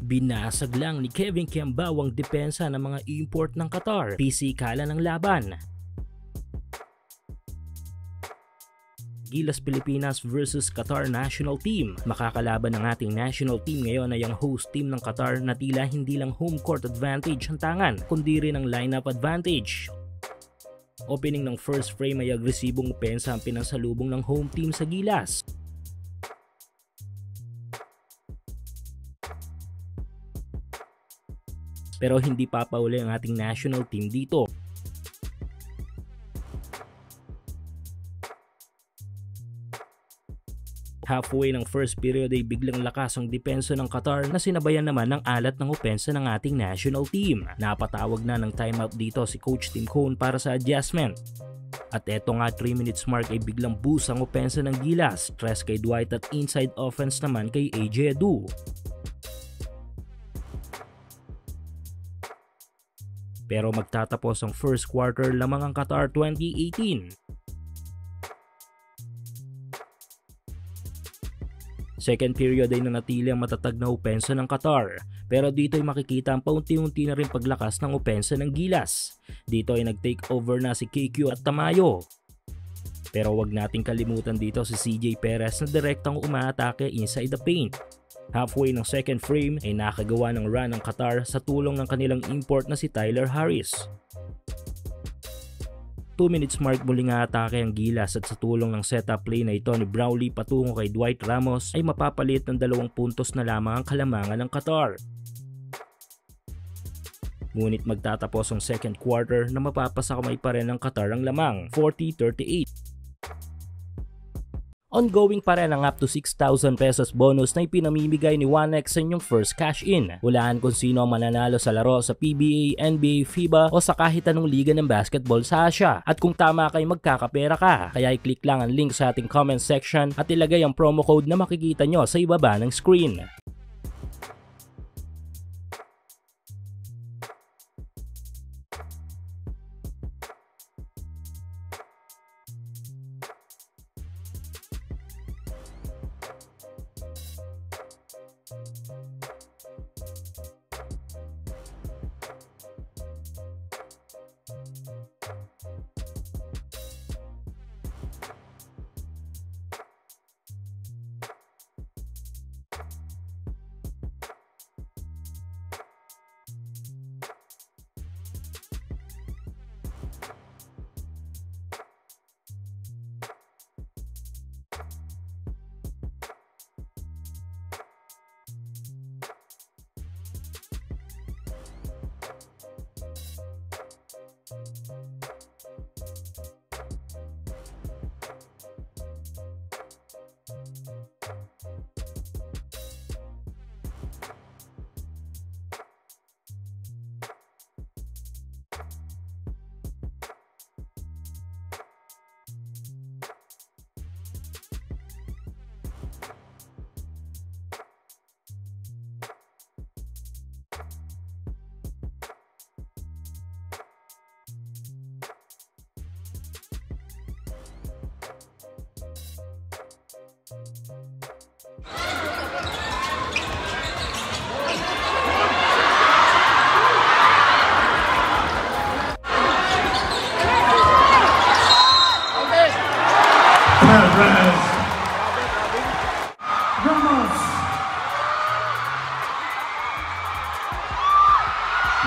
Binasag lang ni Kevin Kiambao ang depensa ng mga import ng Qatar. Pisikalan ng laban. Gilas Pilipinas versus Qatar National Team. Makakalaban ng ating national team ngayon ay ang host team ng Qatar na tila hindi lang home court advantage ang tangan, kundi rin ang lineup advantage. Opening ng first frame ay agresibong opensa ang pinansalubong ng home team sa Gilas. Pero hindi papauli ang ating national team dito. Halfway ng first period ay biglang lakas ang depensa ng Qatar na sinabayan naman ng alat ng opensa ng ating national team. Napatawag na ng timeout dito si Coach Tim Cone para sa adjustment. At eto nga 3 minutes mark ay biglang boost ang opensa ng Gilas, stress kay Dwight at inside offense naman kay AJ Adu. Pero magtatapos ang first quarter lamang ang Qatar 2018. Second period ay nanatili ang matatag na opensa ng Qatar, pero dito ay makikita ang paunti-unti na rin paglakas ng opensa ng Gilas. Dito ay nag-take over na si KQ at Tamayo. Pero wag nating kalimutan dito si CJ Perez na direktang umaatake inside the paint. Halfway ng second frame ay nakagawa ng run ng Qatar sa tulong ng kanilang import na si Tyler Harris. 2 minutes mark muling atake ang Gilas at sa tulong ng setup play na ito ni Brownlee patungo kay Dwight Ramos ay mapapalit ng 2 puntos na lamang ang kalamangan ng Qatar. Ngunit magtatapos ang second quarter na mapapasakamay pa rin ng Qatar ang lamang, 40-38. Ongoing pa rin ang up to 6,000 pesos bonus na ipinamimigay ni 1x sa inyong first cash-in. Hulaan kung sino ang mananalo sa laro sa PBA, NBA, FIBA o sa kahit anong liga ng basketball sa Asia. At kung tama kay magkakapera ka, kaya i-click lang ang link sa ating comment section at ilagay ang promo code na makikita nyo sa ibaba ng screen.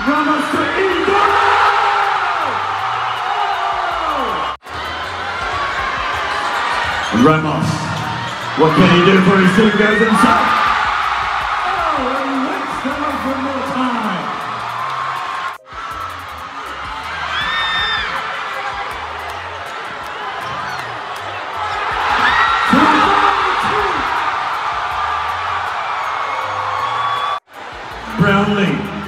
Ramos to Indo! Ramos, what can he do for his team? Goes inside. Oh, and he waits to go for more time. Brownlee.